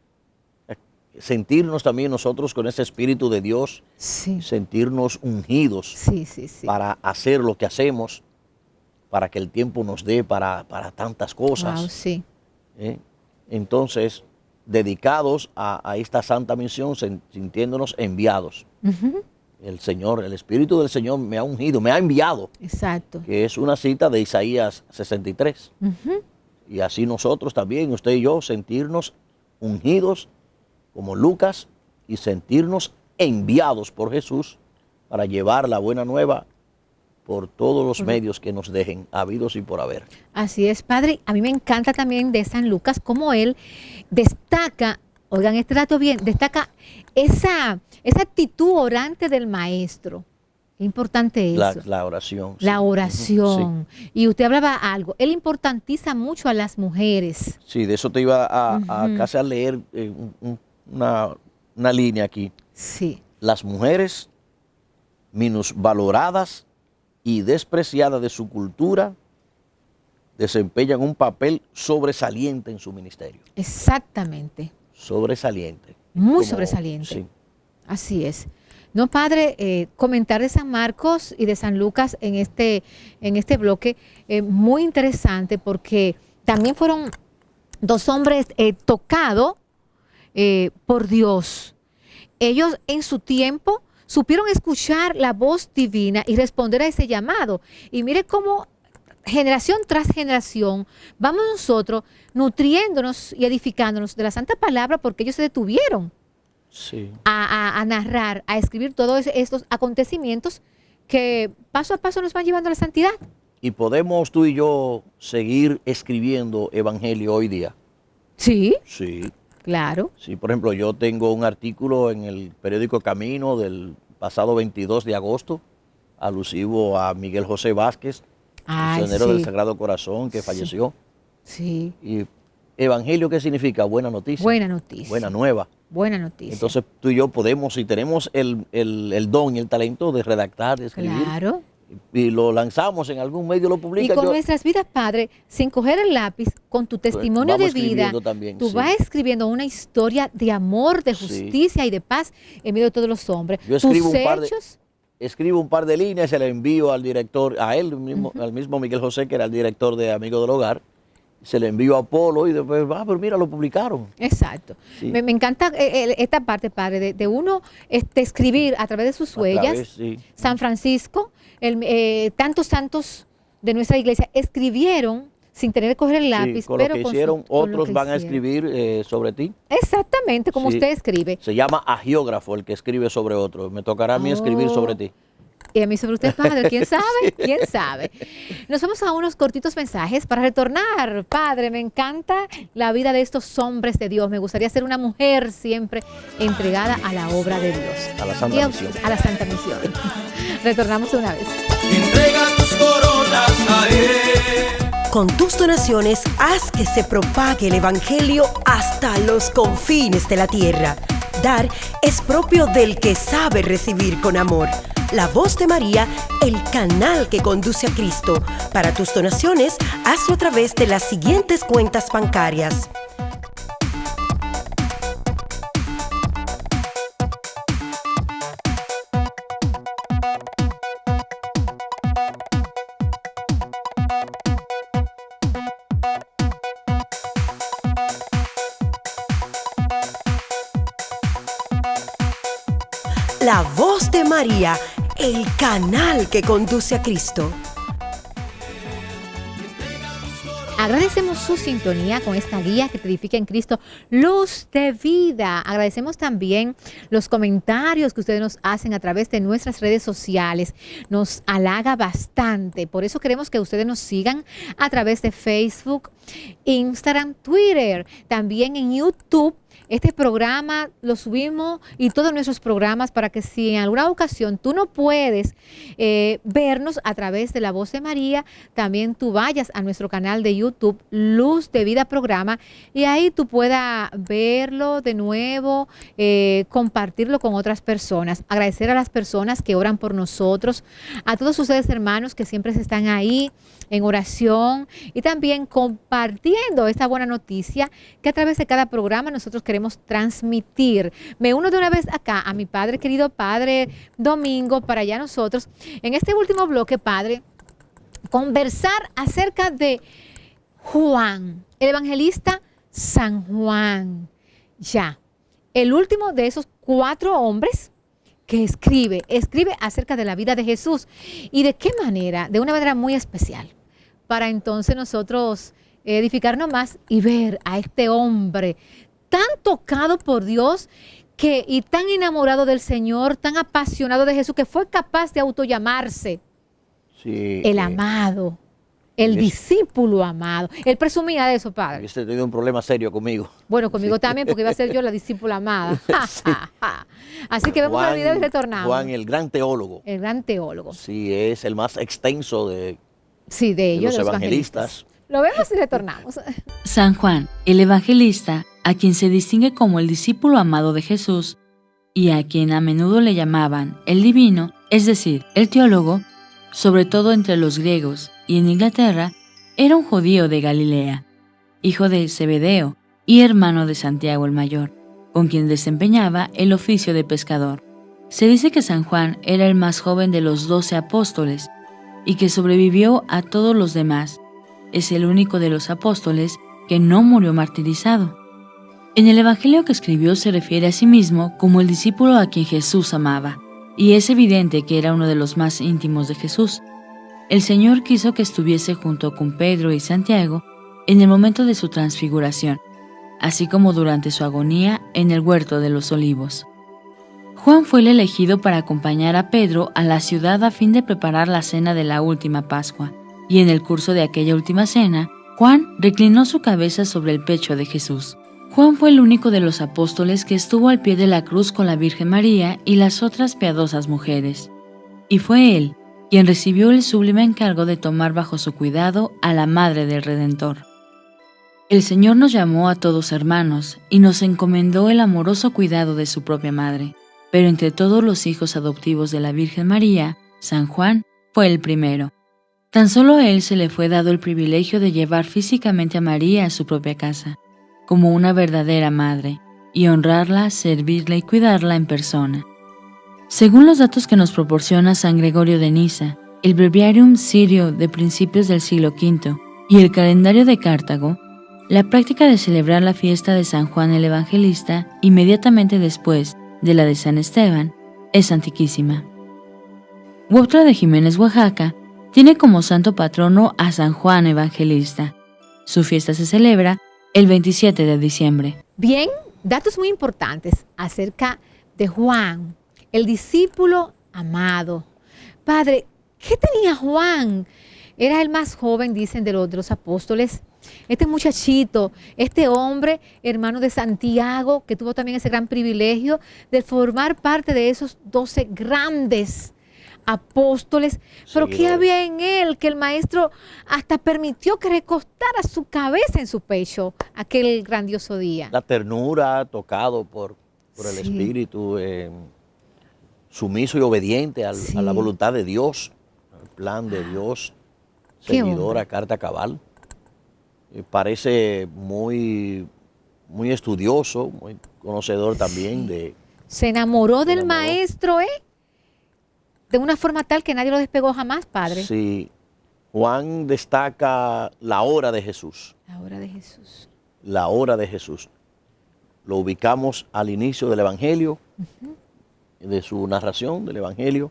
Sentirnos también nosotros con ese Espíritu de Dios, Sí, sentirnos ungidos sí, sí, sí. para hacer lo que hacemos, para que el tiempo nos dé para tantas cosas. Wow, sí. ¿eh? Entonces, dedicados a esta santa misión, sintiéndonos enviados. Ujú, El Señor, el Espíritu del Señor me ha ungido, me ha enviado, exacto. que es una cita de Isaías 63. Ujú, Y así nosotros también, usted y yo, sentirnos ungidos como Lucas y sentirnos enviados por Jesús para llevar la buena nueva por todos los medios que nos dejen, habidos y por haber. así es, padre. A mí me encanta también de San Lucas cómo él destaca, oigan este dato bien, destaca esa actitud orante del maestro. Importante eso. La oración. La sí. oración. Sí. Y usted hablaba algo. Él importantiza mucho a las mujeres. Sí, de eso te iba a casi a leer una línea aquí. Sí. Las mujeres minusvaloradas y despreciadas de su cultura desempeñan un papel sobresaliente en su ministerio. Exactamente. Sobresaliente. Muy sobresaliente. Sí. Así es. No, padre, comentar de San Marcos y de San Lucas en este bloque, muy interesante porque también fueron dos hombres tocados por Dios. Ellos en su tiempo supieron escuchar la voz divina y responder a ese llamado. Y mire cómo generación tras generación vamos nosotros nutriéndonos y edificándonos de la Santa Palabra porque ellos se detuvieron. Sí. A narrar, a escribir todos estos acontecimientos que paso a paso nos van llevando a la santidad. Y podemos tú y yo seguir escribiendo evangelio hoy día. Sí. Sí. Claro. Sí, por ejemplo, yo tengo un artículo en el periódico Camino del pasado 22 de agosto, alusivo a Miguel José Vázquez, misionero del Sagrado Corazón que falleció. Sí. Y evangelio, ¿qué significa? Buena noticia. Buena noticia. Buena nueva. Buena noticia. Entonces tú y yo podemos, y tenemos el don y el talento de redactar, de escribir. Claro. Y lo lanzamos en algún medio, lo publica. Y con nuestras vidas, Padre, sin coger el lápiz, con tu testimonio de vida, también, tú sí. vas escribiendo una historia de amor, de justicia y de paz en medio de todos los hombres. Yo escribo Tus escribo un par de líneas y se le envío al director, a él mismo, al mismo Miguel José, que era el director de Amigo del Hogar. Se le envió a Polo y después, pero mira, lo publicaron. Exacto. Sí. Me encanta esta parte, padre, de uno escribir a través de sus huellas. Sí. San Francisco, tantos santos de nuestra iglesia escribieron sin tener que coger el lápiz. Sí, con pero lo que con hicieron, con lo otros que van a hicieron. escribir sobre ti. Exactamente, como Sí. usted escribe. Se llama agiógrafo el que escribe sobre otro. Me tocará a mí escribir sobre ti. Y a mí sobre usted, padre, ¿quién sabe? ¿Quién sabe? Nos vamos a unos cortitos mensajes para retornar. Padre, me encanta la vida de estos hombres de Dios. Me gustaría ser una mujer siempre entregada a la obra de Dios. A la santa misión. A la santa misión. Retornamos de una vez. Entrega tus coronas a Él. Con tus donaciones, haz que se propague el Evangelio hasta los confines de la tierra. Dar es propio del que sabe recibir con amor. La Voz de María, el canal que conduce a Cristo. Para tus donaciones, hazlo a través de las siguientes cuentas bancarias. La Voz de María, el canal que conduce a Cristo. Agradecemos su sintonía con esta guía que te edifica en Cristo, Luz de Vida. Agradecemos también los comentarios que ustedes nos hacen a través de nuestras redes sociales. Nos halaga bastante. Por eso queremos que ustedes nos sigan a través de Facebook, Instagram, Twitter, también en YouTube. Este programa lo subimos y todos nuestros programas para que si en alguna ocasión tú no puedes vernos a través de La Voz de María, también tú vayas a nuestro canal de YouTube, Luz de Vida Programa, y ahí tú puedas verlo de nuevo, compartirlo con otras personas. Agradecer a las personas que oran por nosotros, a todos ustedes hermanos que siempre están ahí en oración y también compartiendo esta buena noticia que a través de cada programa nosotros queremos transmitir. Me uno de una vez acá a mi padre, querido Padre Domingo, para allá nosotros, en este último bloque, Padre, conversar acerca de Juan, el evangelista San Juan. Ya, el último de esos 4 hombres que escribe acerca de la vida de Jesús. ¿Y de qué manera? De una manera muy especial, para entonces nosotros edificarnos más y ver a este hombre tan tocado por Dios y tan enamorado del Señor, tan apasionado de Jesús, que fue capaz de autollamarse el amado. El Hubiese- discípulo amado. Él presumía de eso, padre. Hubiese tenido un problema serio conmigo. Bueno, conmigo también, porque iba a ser yo la discípula amada. Así que vemos el video y retornamos. Juan, el gran teólogo. El gran teólogo. Sí, es el más extenso de Sí, de ellos, los de los evangelistas. Lo vemos y retornamos. San Juan, el evangelista, a quien se distingue como el discípulo amado de Jesús y a quien a menudo le llamaban el divino, es decir, el teólogo, sobre todo entre los griegos y en Inglaterra, era un judío de Galilea, hijo de Zebedeo y hermano de Santiago el Mayor, con quien desempeñaba el oficio de pescador. Se dice que San Juan era el más joven de los 12 apóstoles y que sobrevivió a todos los demás. Es el único de los apóstoles que no murió martirizado. En el evangelio que escribió se refiere a sí mismo como el discípulo a quien Jesús amaba, y es evidente que era uno de los más íntimos de Jesús. El Señor quiso que estuviese junto con Pedro y Santiago en el momento de su transfiguración, así como durante su agonía en el huerto de los olivos. Juan fue el elegido para acompañar a Pedro a la ciudad a fin de preparar la cena de la última Pascua, y en el curso de aquella última cena, Juan reclinó su cabeza sobre el pecho de Jesús. Juan fue el único de los apóstoles que estuvo al pie de la cruz con la Virgen María y las otras piadosas mujeres. Y fue él quien recibió el sublime encargo de tomar bajo su cuidado a la Madre del Redentor. El Señor nos llamó a todos hermanos y nos encomendó el amoroso cuidado de su propia madre. Pero entre todos los hijos adoptivos de la Virgen María, San Juan fue el primero. Tan solo a él se le fue dado el privilegio de llevar físicamente a María a su propia casa, como una verdadera madre, y honrarla, servirla y cuidarla en persona. Según los datos que nos proporciona San Gregorio de Niza, el Breviarium sirio de principios del siglo V y el calendario de Cartago, la práctica de celebrar la fiesta de San Juan el Evangelista inmediatamente después de la de San Esteban es antiquísima. Huautla de Jiménez, Oaxaca, tiene como santo patrono a San Juan Evangelista. Su fiesta se celebra el 27 de diciembre. Bien, datos muy importantes acerca de Juan, el discípulo amado. Padre, ¿qué tenía Juan? Era el más joven, dicen, de los apóstoles. Este muchachito, este hombre, hermano de Santiago, que tuvo también ese gran privilegio de formar parte de esos 12 grandes apóstoles. Pero ¿qué había en él? Que el maestro hasta permitió que recostara su cabeza en su pecho aquel grandioso día. La ternura, tocado por el Sí. Espíritu, sumiso y obediente a la voluntad de Dios, al plan de Dios, Qué seguidor hombre. a carta cabal. Parece muy estudioso, muy conocedor también de... Se enamoró del enamoró. maestro, de una forma tal que nadie lo despegó jamás, Padre. Sí, Juan destaca la hora de Jesús. La hora de Jesús. La hora de Jesús. Lo ubicamos al inicio del Evangelio, de su narración del Evangelio,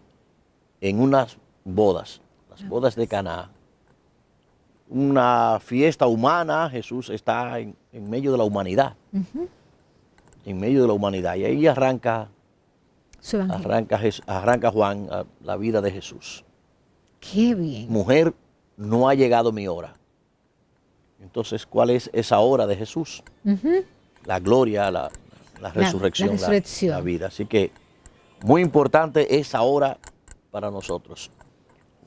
en unas bodas, las bodas de Caná. Una fiesta humana, Jesús está en medio de la humanidad, en medio de la humanidad. Y ahí arranca Su evangelio. arranca Juan la vida de Jesús. Qué bien. Mujer, no ha llegado mi hora. Entonces, ¿cuál es esa hora de Jesús? La gloria, la resurrección, resurrección. la vida. Así que muy importante esa hora para nosotros.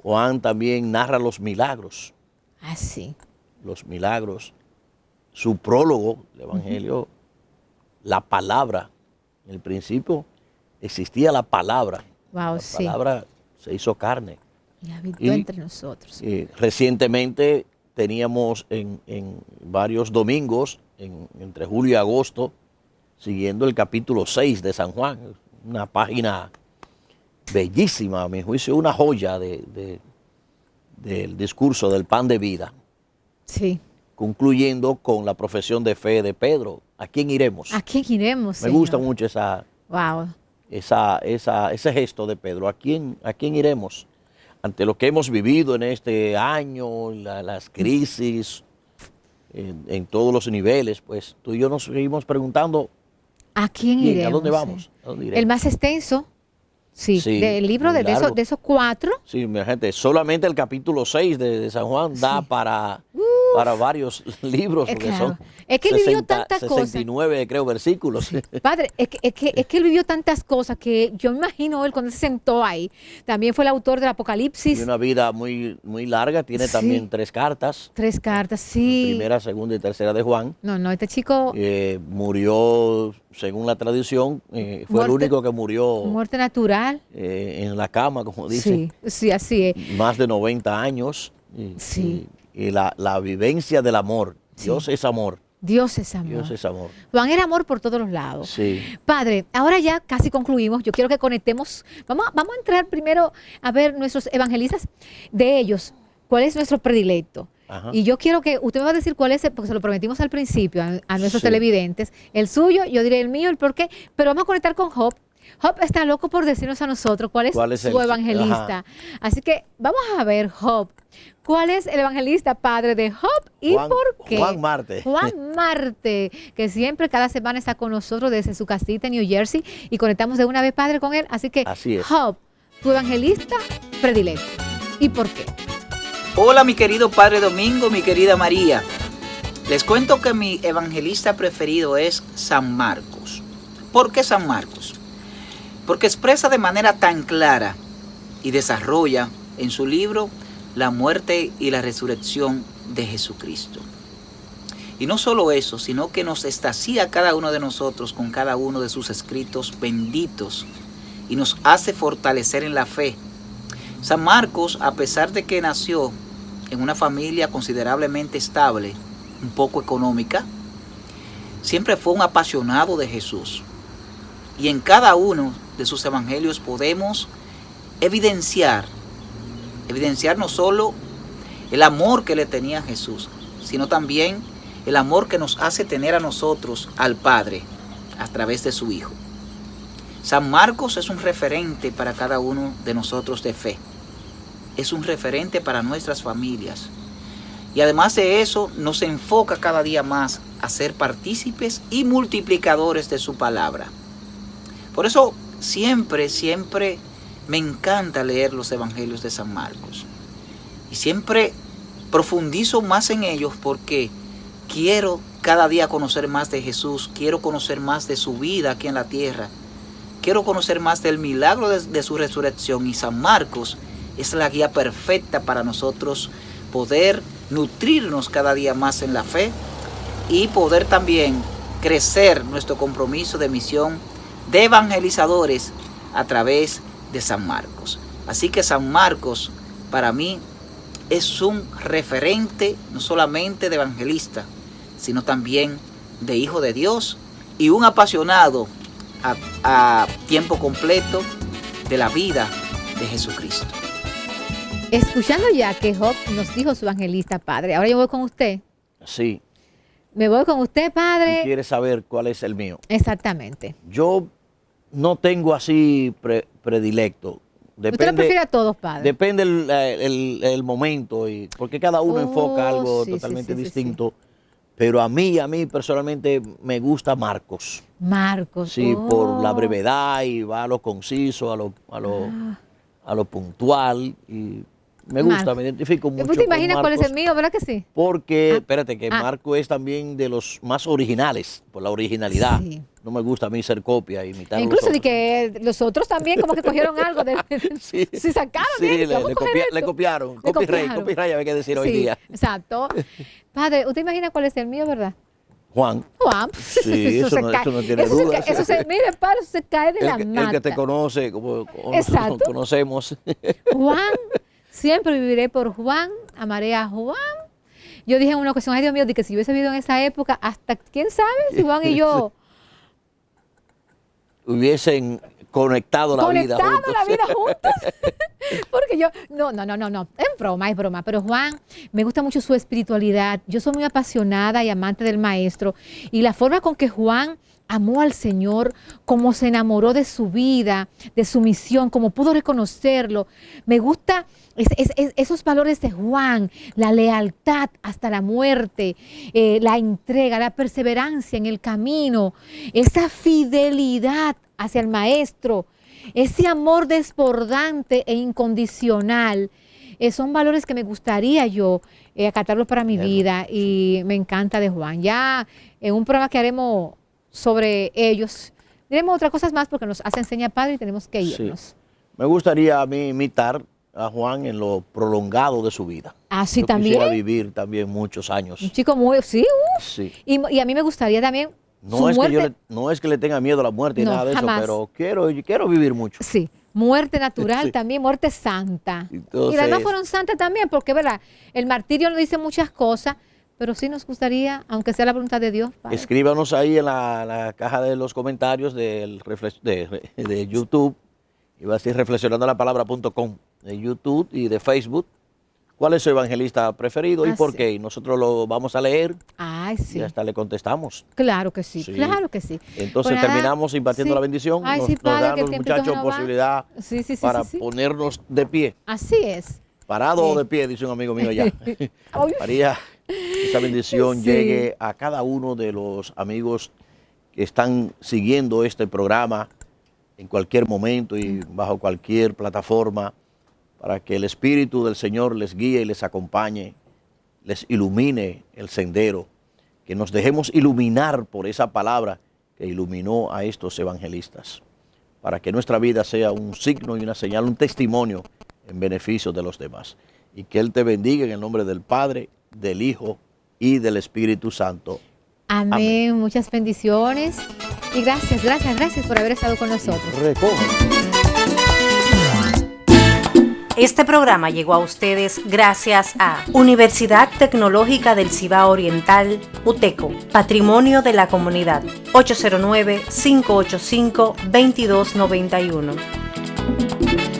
Juan también narra los milagros. Ah, sí. Los milagros. Su prólogo, el Evangelio, la palabra. En el principio existía la palabra. Wow, La sí. palabra se hizo carne. Y habitó Y- entre nosotros. Recientemente teníamos en varios domingos, entre julio y agosto, siguiendo el capítulo 6 de San Juan, una página bellísima, a mi juicio, una joya del discurso del pan de vida, Sí. concluyendo con la profesión de fe de Pedro. ¿A quién iremos? ¿A quién iremos, Me Señor? gusta mucho Wow. ese gesto de Pedro. ¿A quién iremos? Ante lo que hemos vivido en este año, las crisis, en todos los niveles, pues tú y yo nos seguimos preguntando, ¿A quién ¿quién? iremos? ¿A dónde vamos? ¿A dónde iremos? El más extenso, Sí, Sí, del libro muy de largo. esos 4. Sí, mi gente, solamente el capítulo 6 de San Juan da para varios libros, porque claro. son Es que él vivió tantas cosas. 69, creo, versículos. Padre, es que él vivió tantas cosas que yo me imagino él cuando se sentó ahí. También fue el autor del Apocalipsis. Y una vida muy, muy larga, tiene Sí. también 3 cartas. 3 cartas, sí. Primera, segunda y tercera de Juan. No, este chico, Murió, según la tradición, fue el Muerte- único que murió muerte natural. en la cama, como dicen. Sí, sí, así es. Más de 90 años. Y la vivencia del amor. Dios es amor. Dios es amor. Dios es amor. Juan era amor por todos los lados. Sí. Padre, ahora ya casi concluimos. Yo quiero que conectemos. Vamos a entrar primero a ver nuestros evangelistas. De ellos, ¿cuál es nuestro predilecto? Ajá. Y yo quiero que usted me va a decir cuál es, porque se lo prometimos al principio a nuestros Sí. televidentes. El suyo, yo diré el mío, el por qué. Pero vamos a conectar con Job. Job está loco por decirnos a nosotros cuál es su evangelista. Así que vamos a ver, Job. ¿Cuál es el evangelista padre de Job y por qué? Juan Marte. Juan Marte, que siempre cada semana está con nosotros desde su casita en New Jersey y conectamos de una vez, padre, con él. Así que, Así es. Job, tu evangelista predilecto. ¿Y por qué? Hola mi querido Padre Domingo, mi querida María. Les cuento que mi evangelista preferido es San Marcos. ¿Por qué San Marcos? Porque expresa de manera tan clara y desarrolla en su libro la muerte y la resurrección de Jesucristo. Y no solo eso, sino que nos extasia a cada uno de nosotros con cada uno de sus escritos benditos y nos hace fortalecer en la fe. San Marcos, a pesar de que nació en una familia considerablemente estable, un poco económica, siempre fue un apasionado de Jesús. Y en cada uno de sus evangelios podemos evidenciar no solo el amor que le tenía a Jesús, sino también el amor que nos hace tener a nosotros al Padre a través de su Hijo. San Marcos es un referente para cada uno de nosotros de fe. Es un referente para nuestras familias. Y además de eso, nos enfoca cada día más a ser partícipes y multiplicadores de su palabra. Por eso siempre me encanta leer los evangelios de San Marcos. Y siempre profundizo más en ellos porque quiero cada día conocer más de Jesús, quiero conocer más de su vida aquí en la tierra, quiero conocer más del milagro de su resurrección. Y San Marcos es la guía perfecta para nosotros poder nutrirnos cada día más en la fe y poder también crecer nuestro compromiso de misión de evangelizadores a través de San Marcos. Así que San Marcos para mí es un referente no solamente de evangelista, sino también de hijo de Dios y un apasionado a tiempo completo de la vida de Jesucristo. Escuchando ya que Job nos dijo su evangelista, padre, ahora yo voy con usted. Sí. Me voy con usted, padre. ¿Quieres saber cuál es el mío? Exactamente. Yo no tengo así predilecto. Usted lo prefiere a todos, padre. Depende el momento, porque cada uno enfoca algo sí, totalmente sí, distinto. Pero a mí personalmente me gusta Marcos. Marcos. Sí, por la brevedad y va a lo conciso, a lo puntual. Y me gusta, Marcos. me identifico mucho. ¿Usted te imagina con cuál es Marcos, el mío, verdad que sí? Porque, espérate, que Marco es también de los más originales, por la originalidad. Sí. No me gusta a mí ser copia, imitar. E incluso de que los otros también como que cogieron algo de Sí. si sacaron Sí, bien, vamos a coger esto. le copiaron. Le Copyright, copiaron. hay que decir hoy Sí, día. exacto. Padre, ¿usted imagina cuál es el mío, verdad? Juan. Juan. Sí, eso no tiene duda. Mire, padre, eso se cae de la mata. El que te conoce, como Exacto. conocemos. Juan, siempre viviré por Juan, amaré a Juan. Yo dije en una ocasión, ay Dios mío, de que si yo hubiese vivido en esa época, hasta quién sabe si Juan y yo hubiesen conectado la vida juntos. Porque yo, no, es broma, pero Juan, me gusta mucho su espiritualidad, yo soy muy apasionada y amante del maestro, y la forma con que Juan amó al Señor, cómo se enamoró de su vida, de su misión, cómo pudo reconocerlo, me gusta esos valores de Juan, la lealtad hasta la muerte, la entrega, la perseverancia en el camino, esa fidelidad hacia el maestro. ese amor desbordante e incondicional. Son valores que me gustaría yo acatarlos para mi vida y me encanta de Juan. Ya en un programa que haremos sobre ellos, diremos otras cosas más porque nos hace enseña padre y tenemos que irnos. Sí. Me gustaría a mí imitar a Juan en lo prolongado de su vida. Ah, sí, yo también. Quisiera vivir también muchos años. Un chico muy, sí, Sí. Y a mí me gustaría también No es que le tenga miedo a la muerte y No, nada de jamás. eso, pero quiero vivir mucho. Sí, muerte natural Sí. también, muerte santa. Entonces- Y las demás fueron santas también, porque verdad, el martirio nos dice muchas cosas, pero sí nos gustaría, aunque sea la voluntad de Dios. Padre. Escríbanos ahí en la caja de los comentarios de YouTube, iba a decir reflexionandolapalabra.com, de YouTube y de Facebook. ¿Cuál es su evangelista preferido y por qué? Y nosotros lo vamos a leer Ay, sí. y hasta le contestamos. Claro que sí, Sí. claro que sí. Entonces Pues nada, terminamos impartiendo sí. la bendición. Ay, nos sí, nos padre, dan que el los tiempito muchachos no va. posibilidad Sí, sí, sí, para sí, sí. ponernos de pie. Así es. Parado o de pie, dice un amigo mío allá. Ay. María, esa bendición Sí. llegue a cada uno de los amigos que están siguiendo este programa en cualquier momento y bajo cualquier plataforma, para que el Espíritu del Señor les guíe y les acompañe, les ilumine el sendero, que nos dejemos iluminar por esa palabra que iluminó a estos evangelistas, para que nuestra vida sea un signo y una señal, un testimonio en beneficio de los demás. Y que Él te bendiga en el nombre del Padre, del Hijo y del Espíritu Santo. Amén. Muchas bendiciones. Y gracias por haber estado con nosotros. Este programa llegó a ustedes gracias a Universidad Tecnológica del Cibao Oriental, UTECO, Patrimonio de la Comunidad, 809-585-2291.